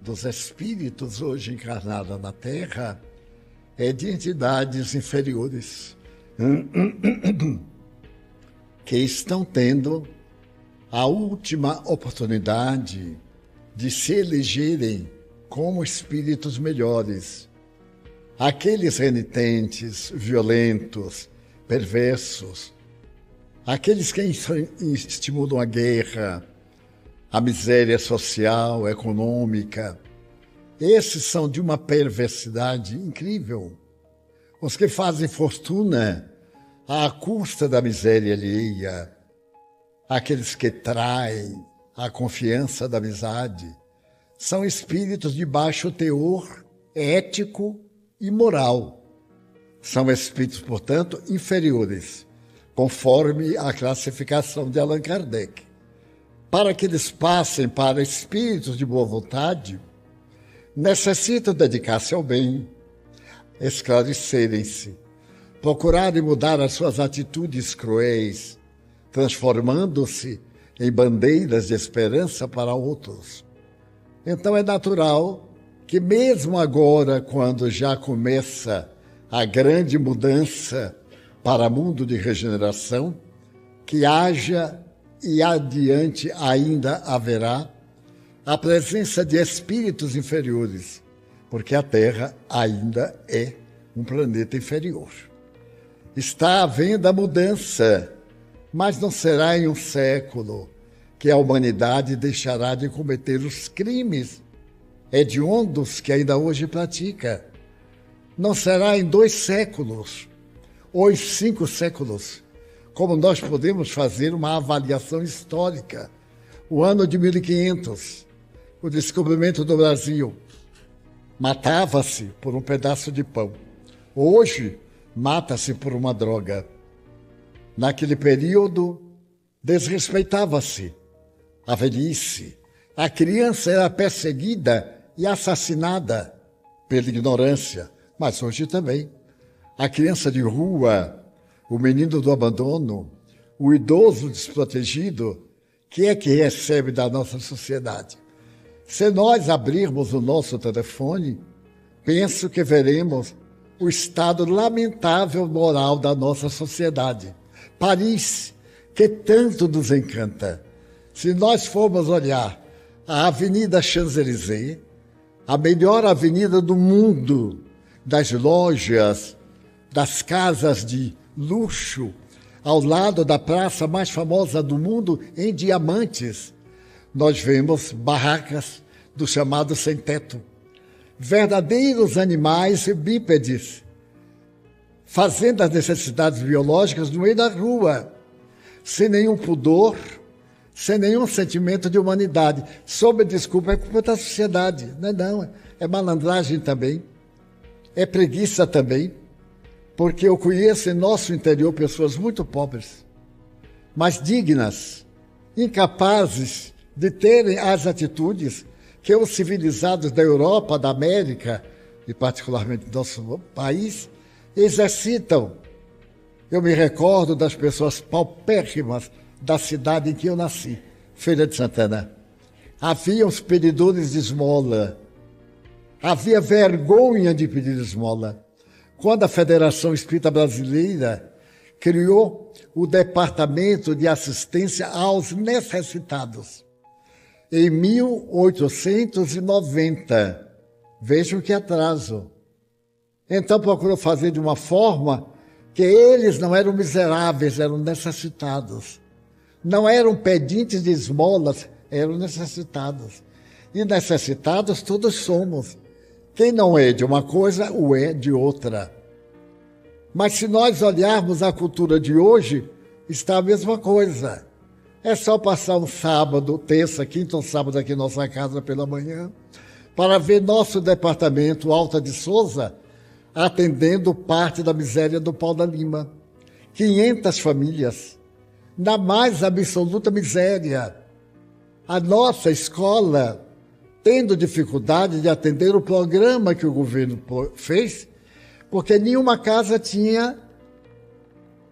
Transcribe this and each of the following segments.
dos espíritos hoje encarnados na Terra é de entidades inferiores que estão tendo a última oportunidade de se elegerem como espíritos melhores. Aqueles renitentes, violentos, perversos, aqueles que estimulam a guerra, a miséria social, econômica, esses são de uma perversidade incrível. Os que fazem fortuna à custa da miséria alheia, aqueles que traem a confiança da amizade, são espíritos de baixo teor ético e moral. São espíritos, portanto, inferiores, conforme a classificação de Allan Kardec. Para que eles passem para espíritos de boa vontade, necessitam dedicar-se ao bem, esclarecerem-se, procurarem mudar as suas atitudes cruéis, transformando-se em bandeiras de esperança para outros. Então é natural que mesmo agora, quando já começa a grande mudança para o mundo de regeneração, que haja e adiante ainda haverá a presença de espíritos inferiores, porque a Terra ainda é um planeta inferior. Está havendo a mudança, mas não será em um século que a humanidade deixará de cometer os crimes hediondos que ainda hoje pratica. Não será em 2 séculos ou em 5 séculos, como nós podemos fazer uma avaliação histórica. O ano de 1500, o descobrimento do Brasil, matava-se por um pedaço de pão. Hoje, mata-se por uma droga. Naquele período, desrespeitava-se a velhice. A criança era perseguida e assassinada pela ignorância, mas hoje também. A criança de rua, o menino do abandono, o idoso desprotegido, que é que recebe da nossa sociedade? Se nós abrirmos o nosso telefone, penso que veremos o estado lamentável moral da nossa sociedade. Paris, que tanto nos encanta. Se nós formos olhar a Avenida Champs-Élysées, a melhor avenida do mundo, das lojas, das casas de luxo, ao lado da praça mais famosa do mundo, em diamantes, nós vemos barracas do chamado sem-teto. Verdadeiros animais bípedes, fazendo as necessidades biológicas no meio da rua, sem nenhum pudor, sem nenhum sentimento de humanidade. Sob desculpa, é culpa da sociedade. Não, é malandragem também, é preguiça também, porque eu conheço em nosso interior pessoas muito pobres, mas dignas, incapazes de terem as atitudes que os civilizados da Europa, da América, e particularmente do nosso país, exercitam. Eu me recordo das pessoas paupérrimas da cidade em que eu nasci, Feira de Santana. Havia os pedidores de esmola. Havia vergonha de pedir esmola. Quando a Federação Espírita Brasileira criou o Departamento de Assistência aos Necessitados, em 1890, vejam que atraso. Então procurou fazer de uma forma que eles não eram miseráveis, eram necessitados. Não eram pedintes de esmolas, eram necessitados. E necessitados todos somos. Quem não é de uma coisa, o é de outra. Mas se nós olharmos a cultura de hoje, está a mesma coisa. É só passar um sábado, terça, quinta ou sábado aqui em nossa casa pela manhã, para ver nosso departamento Alta de Souza atendendo parte da miséria do Pau da Lima. 500 famílias, na mais absoluta miséria. A nossa escola tendo dificuldade de atender o programa que o governo fez, porque nenhuma casa tinha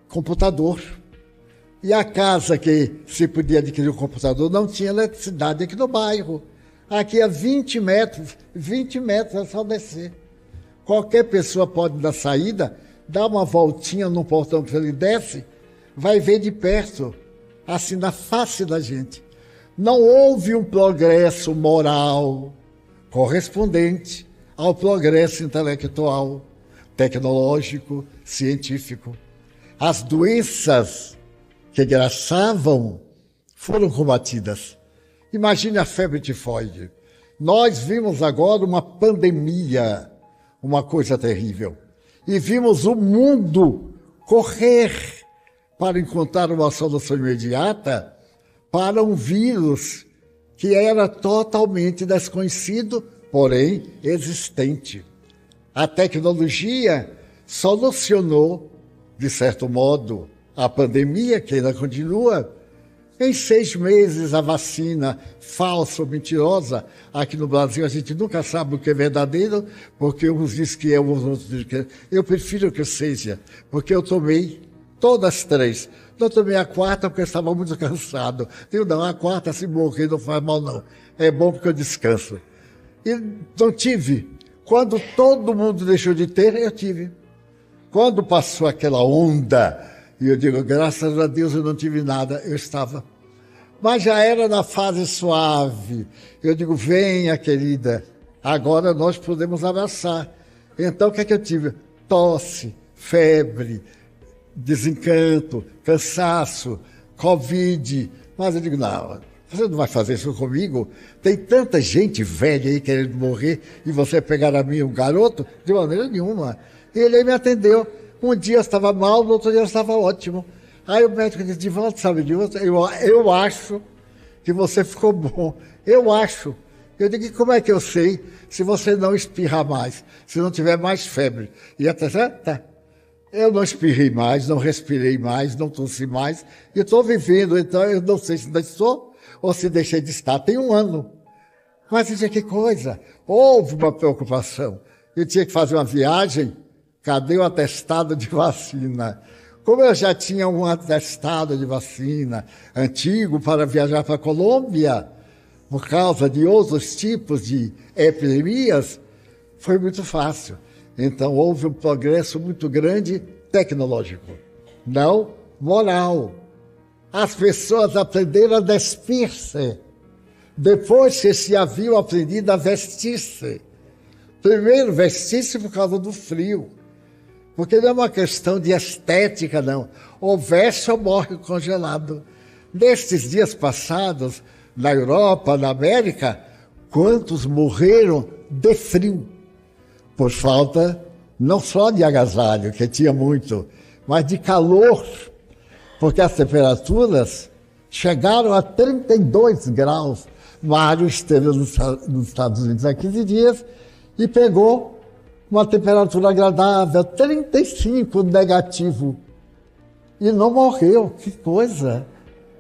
computador. E a casa que se podia adquirir um computador não tinha eletricidade aqui no bairro. Aqui a 20 metros é só descer. Qualquer pessoa pode dar saída, dar uma voltinha no portão que ele desce, vai ver de perto, assim, na face da gente. Não houve um progresso moral correspondente ao progresso intelectual, tecnológico, científico. As doenças que graçavam foram combatidas. Imagine a febre tifoide. Nós vimos agora uma pandemia, uma coisa terrível. E vimos o mundo correr para encontrar uma solução imediata para um vírus que era totalmente desconhecido, porém existente. A tecnologia solucionou, de certo modo, a pandemia, que ainda continua. Em 6 meses, a vacina falsa ou mentirosa, aqui no Brasil a gente nunca sabe o que é verdadeiro, porque uns dizem que é, os outros dizem que é. Eu prefiro que seja, porque eu tomei todas as 3. Não tomei a 4ª porque eu estava muito cansado. Digo, não, a 4ª, se morrer, não faz mal, não. É bom porque eu descanso. E não tive. Quando todo mundo deixou de ter, eu tive. Quando passou aquela onda, e eu digo, graças a Deus eu não tive nada, eu estava. Mas já era na fase suave. Eu digo, venha, querida, agora nós podemos abraçar. Então, o que é que eu tive? Tosse, febre, desencanto, cansaço, Covid. Mas eu digo, não, você não vai fazer isso comigo? Tem tanta gente velha aí querendo morrer e você pegar a mim, um garoto? De maneira nenhuma. E ele me atendeu. Um dia eu estava mal, no outro dia eu estava ótimo. Aí o médico disse, Divaldo, sabe de outra? Eu acho que você ficou bom. Eu acho. Eu digo, e como é que eu sei se você não espirrar mais, se não tiver mais febre? E até, tá. Eu não espirrei mais, não respirei mais, não tossi mais. E estou vivendo, então eu não sei se ainda estou ou se deixei de estar. Tem 1 ano. Mas dizia, que coisa. Houve uma preocupação. Eu tinha que fazer uma viagem. Cadê o atestado de vacina? Como eu já tinha um atestado de vacina antigo para viajar para a Colômbia, por causa de outros tipos de epidemias, foi muito fácil. Então, houve um progresso muito grande tecnológico, não moral. As pessoas aprenderam a despir-se, depois que se haviam aprendido a vestir-se. Primeiro, vestir-se por causa do frio. Porque não é uma questão de estética, não. Ou veste ou morre congelado. Nestes dias passados, na Europa, na América, quantos morreram de frio? Por falta não só de agasalho, que tinha muito, mas de calor. Porque as temperaturas chegaram a 32 graus. Mário esteve nos Estados Unidos há 15 dias e pegou uma temperatura agradável, 35 negativo. E não morreu, que coisa.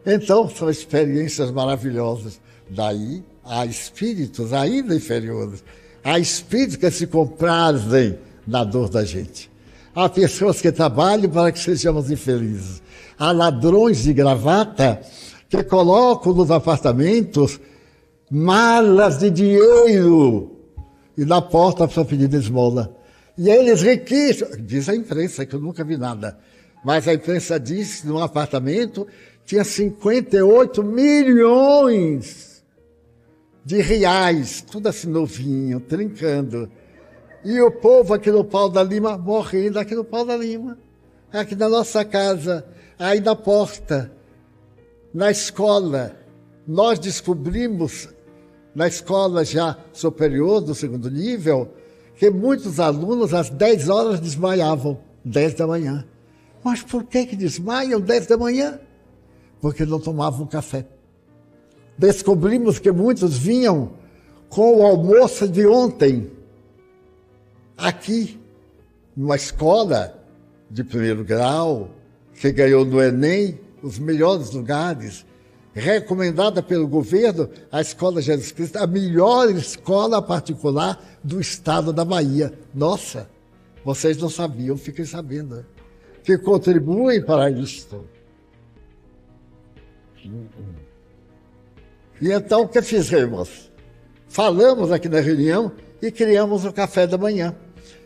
Então, são experiências maravilhosas. Daí, há espíritos ainda inferiores. Há espíritos que se comprazem na dor da gente. Há pessoas que trabalham para que sejamos infelizes. Há ladrões de gravata que colocam nos apartamentos malas de dinheiro e na porta para pedir esmola. E eles riquíssimos, diz a imprensa, que eu nunca vi nada, mas a imprensa diz que num apartamento tinha 58 milhões de reais, tudo assim novinho, trincando. E o povo aqui no Pau da Lima, morrendo aqui no Pau da Lima, aqui na nossa casa, aí na porta, na escola. Nós descobrimos na escola já superior, do 2º nível, que muitos alunos às 10 horas desmaiavam, 10 da manhã. Mas por que desmaiam 10 da manhã? Porque não tomavam café. Descobrimos que muitos vinham com o almoço de ontem, aqui, numa escola de 1º grau, que ganhou no Enem os melhores lugares, recomendada pelo governo, a Escola Jesus Cristo, a melhor escola particular do estado da Bahia. Nossa, vocês não sabiam, fiquem sabendo, que contribuem para isto. E então, o que fizemos? falamos aqui na reunião e criamos o café da manhã.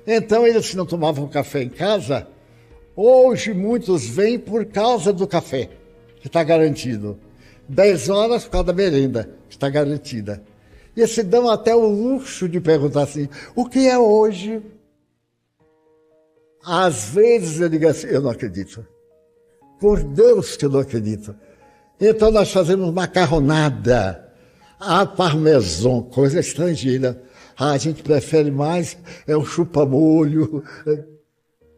Então, eles que não tomavam café em casa, hoje muitos vêm por causa do café, que está garantido. 10 horas por causa da merenda, que está garantida. E se dão até o luxo de perguntar assim, o que é hoje? Às vezes eu digo assim, eu não acredito. Por Deus que eu não acredito. Então nós fazemos macarronada, a parmesão, coisa estrangeira. A gente prefere mais, é um chupa-molho.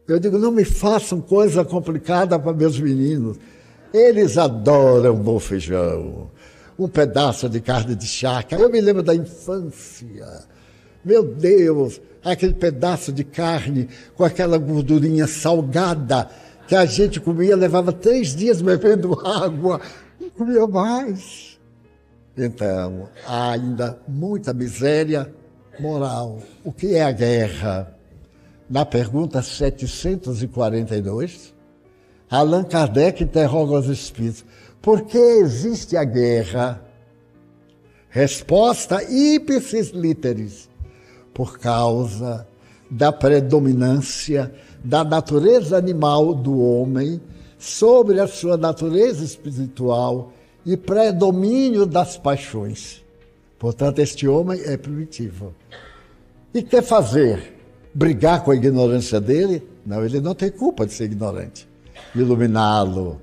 Eu digo, não me façam coisa complicada para meus meninos. Eles adoram bom feijão, um pedaço de carne de chácara. Eu me lembro da infância. Meu Deus, aquele pedaço de carne com aquela gordurinha salgada que a gente comia, levava 3 dias bebendo água, não comia mais. Então, há ainda muita miséria moral. O que é a guerra? Na pergunta 742, Allan Kardec interroga os espíritos. Por que existe a guerra? Resposta ipsis literis. Por causa da predominância da natureza animal do homem sobre a sua natureza espiritual e predomínio das paixões. Portanto, este homem é primitivo. E quer fazer? Brigar com a ignorância dele? Não, ele não tem culpa de ser ignorante. Iluminá-lo,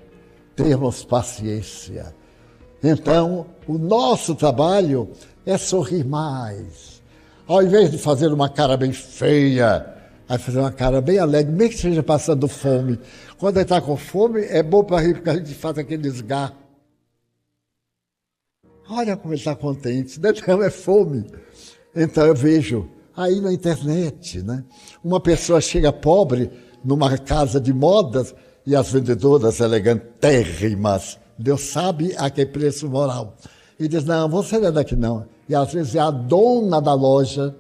termos paciência. Então, o nosso trabalho é sorrir mais. Ao invés de fazer uma cara bem feia, vai fazer uma cara bem alegre, mesmo que esteja passando fome. Quando ele está com fome, é bom para rir, porque a gente faz aquele esgar. Olha como ele está contente, não é fome. Então eu vejo aí na internet, né? Uma pessoa chega pobre numa casa de modas e as vendedoras elegantérrimas, Deus sabe a que preço moral. E diz, não, você não é daqui não. E às vezes é a dona da loja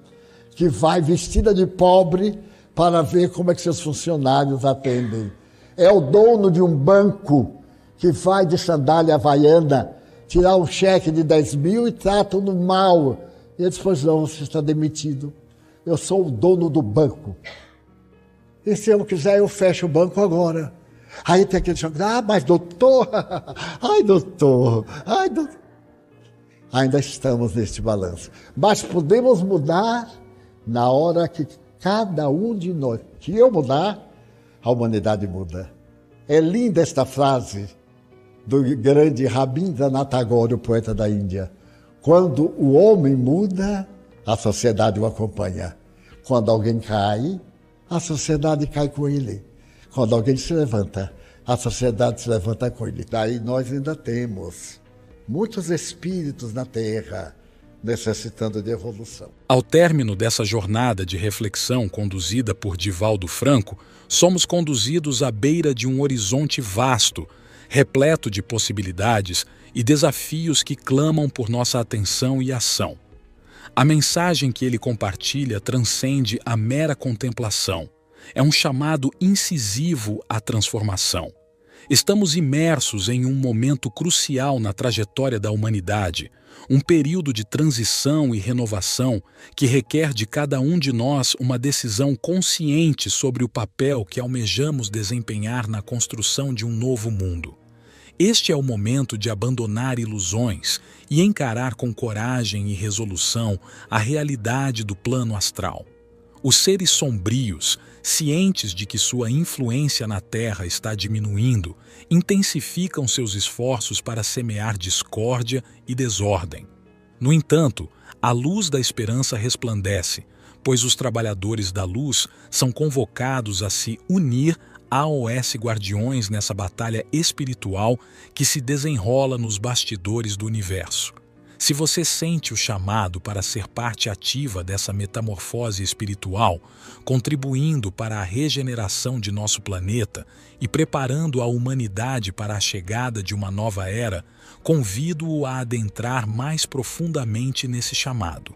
que vai vestida de pobre para ver como é que seus funcionários atendem. É o dono de um banco que vai de sandália havaiana tirar um cheque de 10 mil e tratam-no mal. E ele diz, pois não, você está demitido. Eu sou o dono do banco. E se eu quiser, eu fecho o banco agora. Aí tem aquele choque, mas doutor, ai doutor. Ainda estamos neste balanço. Mas podemos mudar na hora que cada um de nós, que eu mudar, a humanidade muda. É linda esta frase do grande Rabindranath Tagore, o poeta da Índia. Quando o homem muda, a sociedade o acompanha. Quando alguém cai, a sociedade cai com ele. Quando alguém se levanta, a sociedade se levanta com ele. Daí nós ainda temos muitos espíritos na Terra necessitando de evolução. Ao término dessa jornada de reflexão conduzida por Divaldo Franco, somos conduzidos à beira de um horizonte vasto, repleto de possibilidades e desafios que clamam por nossa atenção e ação. A mensagem que ele compartilha transcende a mera contemplação. É um chamado incisivo à transformação. Estamos imersos em um momento crucial na trajetória da humanidade, um período de transição e renovação que requer de cada um de nós uma decisão consciente sobre o papel que almejamos desempenhar na construção de um novo mundo. Este é o momento de abandonar ilusões e encarar com coragem e resolução a realidade do plano astral. Os seres sombrios, cientes de que sua influência na Terra está diminuindo, intensificam seus esforços para semear discórdia e desordem. No entanto, a luz da esperança resplandece, pois os trabalhadores da luz são convocados a se unir AOS Guardiões nessa batalha espiritual que se desenrola nos bastidores do universo. Se você sente o chamado para ser parte ativa dessa metamorfose espiritual, contribuindo para a regeneração de nosso planeta e preparando a humanidade para a chegada de uma nova era, convido-o a adentrar mais profundamente nesse chamado.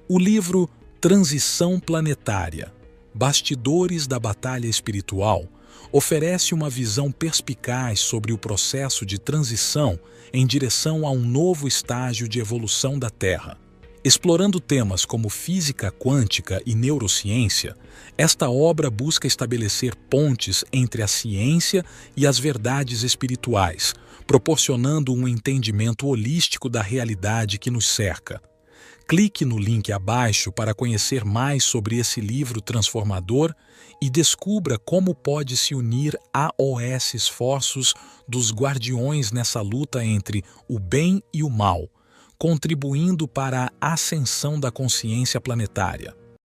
O livro Transição Planetária, Bastidores da Batalha Espiritual, oferece uma visão perspicaz sobre o processo de transição em direção a um novo estágio de evolução da Terra. Explorando temas como física quântica e neurociência, esta obra busca estabelecer pontes entre a ciência e as verdades espirituais, proporcionando um entendimento holístico da realidade que nos cerca. Clique no link abaixo para conhecer mais sobre esse livro transformador e descubra como pode se unir aos esforços dos guardiões nessa luta entre o bem e o mal, contribuindo para a ascensão da consciência planetária.